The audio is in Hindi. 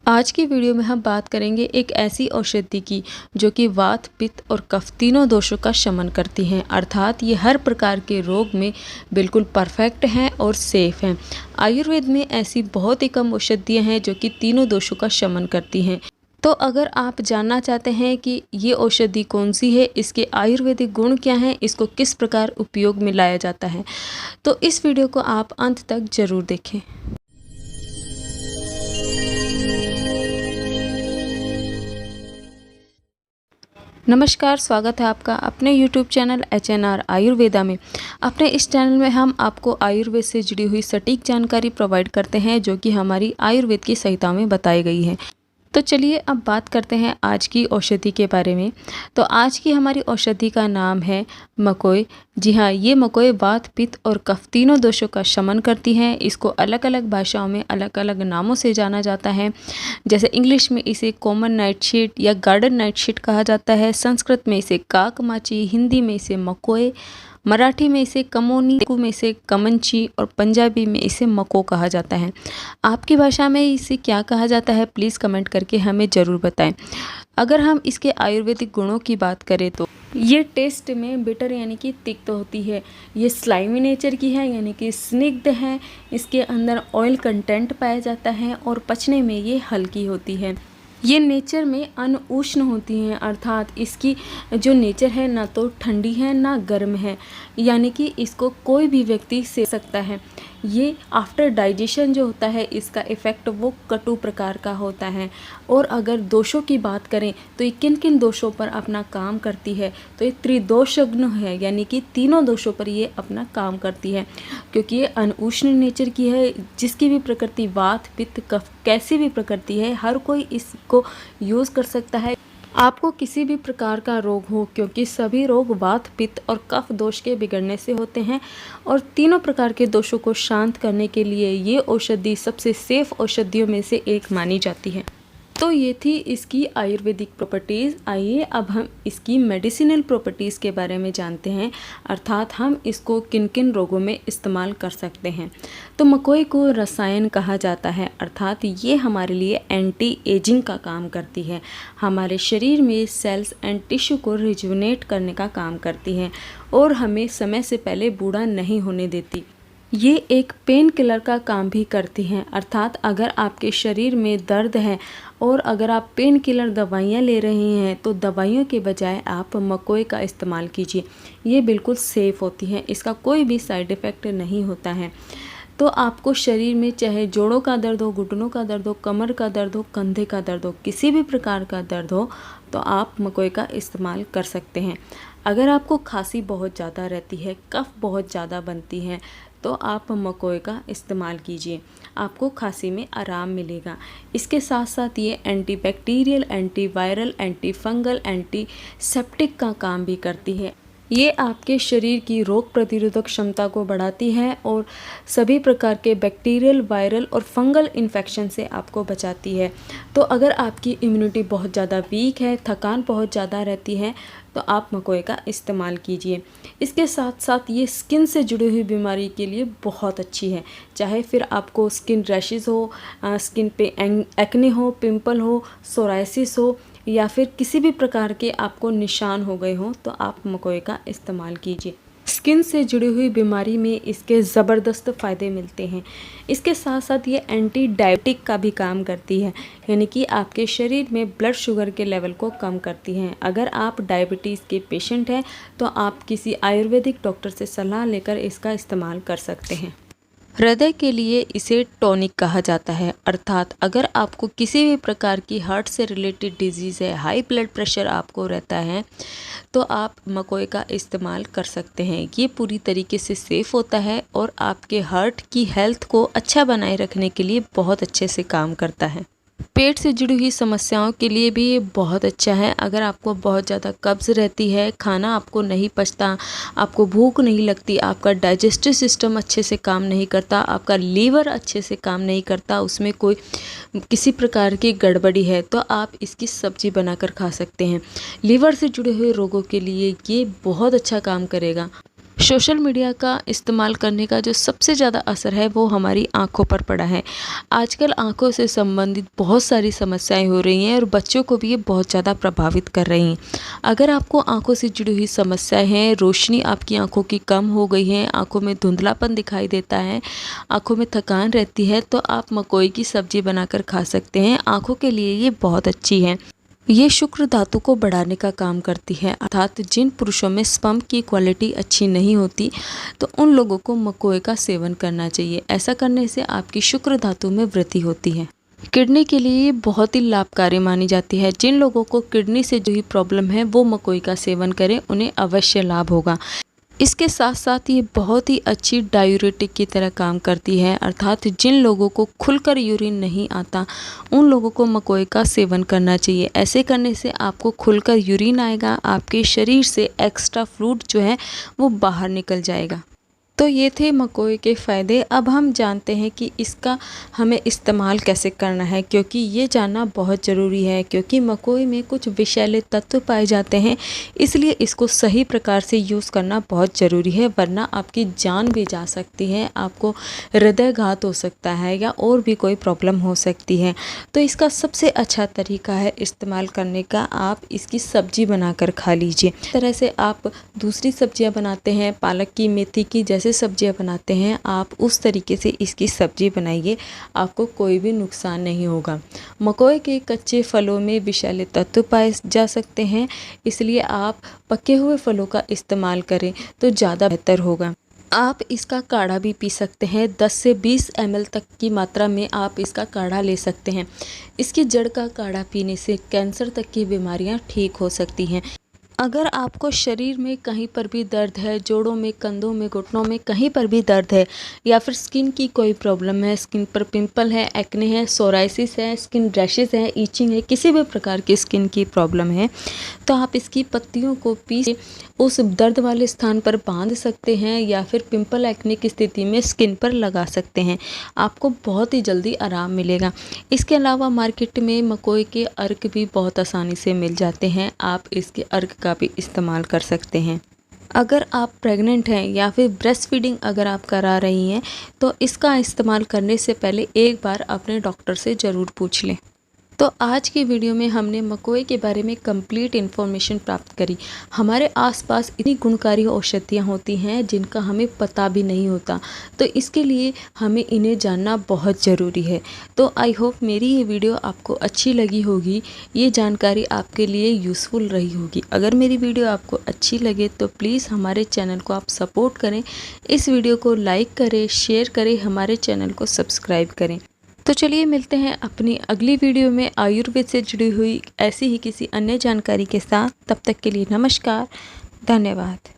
आज की वीडियो में हम बात करेंगे एक ऐसी औषधि की जो कि वात, पित्त और कफ तीनों दोषों का शमन करती हैं। अर्थात ये हर प्रकार के रोग में बिल्कुल परफेक्ट हैं और सेफ हैं। आयुर्वेद में ऐसी बहुत ही कम औषधियाँ हैं जो कि तीनों दोषों का शमन करती हैं। तो अगर आप जानना चाहते हैं कि ये औषधि कौन सी है, इसके आयुर्वेदिक गुण क्या हैं, इसको किस प्रकार उपयोग में लाया जाता है, तो इस वीडियो को आप अंत तक ज़रूर देखें। नमस्कार, स्वागत है आपका अपने YouTube चैनल HNR आयुर्वेदा में। अपने इस चैनल में हम आपको आयुर्वेद से जुड़ी हुई सटीक जानकारी प्रोवाइड करते हैं जो कि हमारी आयुर्वेद की संहिता में बताई गई है। तो चलिए अब बात करते हैं आज की औषधि के बारे में। तो आज की हमारी औषधि का नाम है मकोय। जी हाँ, ये मकोय वात, पित्त और कफ तीनों दोषों का शमन करती हैं। इसको अलग अलग भाषाओं में अलग अलग नामों से जाना जाता है। जैसे इंग्लिश में इसे कॉमन नाइटशेड या गार्डन नाइटशेड कहा जाता है, संस्कृत में इसे काकमाची, हिंदी में इसे मकोय, मराठी में इसे कमोनी, तेलुगु में इसे कमंची और पंजाबी में इसे मको कहा जाता है। आपकी भाषा में इसे क्या कहा जाता है, प्लीज़ कमेंट करके हमें ज़रूर बताएं। अगर हम इसके आयुर्वेदिक गुणों की बात करें तो ये टेस्ट में बिटर यानी कि तिक्त होती है। ये स्लाइमी नेचर की है यानी कि स्निग्ध है। इसके अंदर ऑयल कंटेंट पाया जाता है और पचने में ये हल्की होती है। ये नेचर में अनउष्ण होती हैं, अर्थात इसकी जो नेचर है ना तो ठंडी है ना गर्म है, यानी कि इसको कोई भी व्यक्ति से सकता है। ये आफ्टर डाइजेशन जो होता है इसका इफ़ेक्ट वो कटु प्रकार का होता है। और अगर दोषों की बात करें तो ये किन किन दोषों पर अपना काम करती है, तो ये त्रिदोषज्ञ है यानी कि तीनों दोषों पर ये अपना काम करती है। क्योंकि ये अनउष्ण नेचर की है, जिसकी भी प्रकृति वात, पित्त, कफ कैसी भी प्रकृति है, हर कोई इसको यूज़ कर सकता है। आपको किसी भी प्रकार का रोग हो, क्योंकि सभी रोग वात, पित्त और कफ दोष के बिगड़ने से होते हैं और तीनों प्रकार के दोषों को शांत करने के लिए ये औषधि सबसे सेफ औषधियों में से एक मानी जाती है। तो ये थी इसकी आयुर्वेदिक प्रॉपर्टीज़। आइए अब हम इसकी मेडिसिनल प्रॉपर्टीज़ के बारे में जानते हैं, अर्थात हम इसको किन किन रोगों में इस्तेमाल कर सकते हैं। तो मकोय को रसायन कहा जाता है, अर्थात ये हमारे लिए एंटी एजिंग का काम करती है। हमारे शरीर में सेल्स एंड टिश्यू को रिजुवनेट करने का काम करती है और हमें समय से पहले बूढ़ा नहीं होने देती। ये एक पेन किलर का काम भी करती हैं, अर्थात अगर आपके शरीर में दर्द है और अगर आप पेन किलर दवाइयाँ ले रहे हैं तो दवाइयों के बजाय आप मकोय का इस्तेमाल कीजिए। ये बिल्कुल सेफ़ होती हैं, इसका कोई भी साइड इफ़ेक्ट नहीं होता है। तो आपको शरीर में चाहे जोड़ों का दर्द हो, घुटनों का दर्द हो, कमर का दर्द हो, कंधे का दर्द हो, किसी भी प्रकार का दर्द हो तो आप मकोय का इस्तेमाल कर सकते हैं। अगर आपको खांसी बहुत ज़्यादा रहती है, कफ बहुत ज़्यादा बनती है, तो आप मकोय का इस्तेमाल कीजिए, आपको खांसी में आराम मिलेगा। इसके साथ साथ ये antibacterial, antiviral, anti fungal, antiseptic का काम भी करती है। ये आपके शरीर की रोग प्रतिरोधक क्षमता को बढ़ाती है और सभी प्रकार के बैक्टीरियल, वायरल और फंगल इन्फेक्शन से आपको बचाती है। तो अगर आपकी इम्यूनिटी बहुत ज़्यादा वीक है, थकान बहुत ज़्यादा रहती है, तो आप मकोय का इस्तेमाल कीजिए। इसके साथ साथ ये स्किन से जुड़ी हुई बीमारी के लिए बहुत अच्छी है। चाहे फिर आपको स्किन रैशेज़ हो, स्किन पे एक्ने हो, पिंपल हो, सोराइसिस हो या फिर किसी भी प्रकार के आपको निशान हो गए हों, तो आप मकोय का इस्तेमाल कीजिए। स्किन से जुड़ी हुई बीमारी में इसके ज़बरदस्त फ़ायदे मिलते हैं। इसके साथ साथ ये एंटी डायबिटिक का भी काम करती है, यानी कि आपके शरीर में ब्लड शुगर के लेवल को कम करती हैं। अगर आप डायबिटीज़ के पेशेंट हैं तो आप किसी आयुर्वेदिक डॉक्टर से सलाह लेकर इसका इस्तेमाल कर सकते हैं। हृदय के लिए इसे टॉनिक कहा जाता है, अर्थात अगर आपको किसी भी प्रकार की हार्ट से रिलेटेड डिजीज़ है, हाई ब्लड प्रेशर आपको रहता है, तो आप मकोय का इस्तेमाल कर सकते हैं। ये पूरी तरीके से सेफ़ होता है और आपके हार्ट की हेल्थ को अच्छा बनाए रखने के लिए बहुत अच्छे से काम करता है। पेट से जुड़ी हुई समस्याओं के लिए भी ये बहुत अच्छा है। अगर आपको बहुत ज़्यादा कब्ज़ रहती है, खाना आपको नहीं पचता, आपको भूख नहीं लगती, आपका डाइजेस्टिव सिस्टम अच्छे से काम नहीं करता, आपका लीवर अच्छे से काम नहीं करता, उसमें कोई किसी प्रकार की गड़बड़ी है, तो आप इसकी सब्ज़ी बनाकर खा सकते हैं। लीवर से जुड़े हुए रोगों के लिए ये बहुत अच्छा काम करेगा। सोशल मीडिया का इस्तेमाल करने का जो सबसे ज़्यादा असर है वो हमारी आँखों पर पड़ा है। आजकल आँखों से संबंधित बहुत सारी समस्याएं हो रही हैं और बच्चों को भी ये बहुत ज़्यादा प्रभावित कर रही हैं। अगर आपको आँखों से जुड़ी हुई समस्याएं हैं, रोशनी आपकी आँखों की कम हो गई है, आँखों में धुंधलापन दिखाई देता है, आँखों में थकान रहती है, तो आप मकोई की सब्ज़ी बनाकर खा सकते हैं। आँखों के लिए ये बहुत अच्छी है। ये शुक्र धातु को बढ़ाने का काम करती है, अर्थात जिन पुरुषों में स्पर्म की क्वालिटी अच्छी नहीं होती तो उन लोगों को मकोए का सेवन करना चाहिए। ऐसा करने से आपकी शुक्र धातु में वृद्धि होती है। किडनी के लिए ये बहुत ही लाभकारी मानी जाती है। जिन लोगों को किडनी से जो ही प्रॉब्लम है वो मकोई का सेवन करें, उन्हें अवश्य लाभ होगा। इसके साथ साथ ये बहुत ही अच्छी डायूरेटिक की तरह काम करती है, अर्थात जिन लोगों को खुलकर यूरिन नहीं आता उन लोगों को मकोई का सेवन करना चाहिए। ऐसे करने से आपको खुलकर यूरिन आएगा, आपके शरीर से एक्स्ट्रा फ्लूइड जो है वो बाहर निकल जाएगा। तो ये थे मकोई के फ़ायदे। अब हम जानते हैं कि इसका हमें इस्तेमाल कैसे करना है, क्योंकि ये जानना बहुत ज़रूरी है। क्योंकि मकोई में कुछ विषैले तत्व पाए जाते हैं, इसलिए इसको सही प्रकार से यूज़ करना बहुत ज़रूरी है, वरना आपकी जान भी जा सकती है, आपको हृदयघात हो सकता है या और भी कोई प्रॉब्लम हो सकती है। तो इसका सबसे अच्छा तरीका है इस्तेमाल करने का, आप इसकी सब्ज़ी बनाकर खा लीजिए। इस तरह से आप दूसरी सब्जियां बनाते हैं, पालक की, मेथी की जैसे सब्जियां बनाते हैं, आप उस तरीके से इसकी सब्जी बनाइए, आपको कोई भी नुकसान नहीं होगा। मकोई के कच्चे फलों में विषैले तत्व पाए जा सकते हैं, इसलिए आप पके हुए फलों का इस्तेमाल करें तो ज़्यादा बेहतर होगा। आप इसका काढ़ा भी पी सकते हैं। 10 से 20 ml तक की मात्रा में आप इसका काढ़ा ले सकते हैं। इसकी जड़ का काढ़ा पीने से कैंसर तक की बीमारियां ठीक हो सकती हैं। अगर आपको शरीर में कहीं पर भी दर्द है, जोड़ों में, कंधों में, घुटनों में कहीं पर भी दर्द है, या फिर स्किन की कोई प्रॉब्लम है, स्किन पर पिंपल है, एक्ने है, सोराइसिस है, स्किन रैशेस है, ईचिंग है, किसी भी प्रकार की स्किन की प्रॉब्लम है, तो आप इसकी पत्तियों को पीस उस दर्द वाले स्थान पर बांध सकते हैं, या फिर पिंपल एक्ने की स्थिति में स्किन पर लगा सकते हैं। आपको बहुत ही जल्दी आराम मिलेगा। इसके अलावा मार्केट में मकोई के अर्क भी बहुत आसानी से मिल जाते हैं, आप इसके अर्क का भी इस्तेमाल कर सकते हैं। अगर आप प्रेग्नेंट हैं या फिर ब्रेस्ट फीडिंग अगर आप करा रही हैं तो इसका इस्तेमाल करने से पहले एक बार अपने डॉक्टर से ज़रूर पूछ लें। तो आज की वीडियो में हमने मकोई के बारे में कंप्लीट इन्फॉर्मेशन प्राप्त करी। हमारे आसपास इतनी गुणकारी औषधियाँ होती हैं जिनका हमें पता भी नहीं होता, तो इसके लिए हमें इन्हें जानना बहुत ज़रूरी है। तो आई होप मेरी ये वीडियो आपको अच्छी लगी होगी, ये जानकारी आपके लिए यूज़फुल रही होगी। अगर मेरी वीडियो आपको अच्छी लगे तो प्लीज़ हमारे चैनल को आप सपोर्ट करें, इस वीडियो को लाइक करें, शेयर करें, हमारे चैनल को सब्सक्राइब करें। तो चलिए मिलते हैं अपनी अगली वीडियो में आयुर्वेद से जुड़ी हुई ऐसी ही किसी अन्य जानकारी के साथ। तब तक के लिए नमस्कार, धन्यवाद।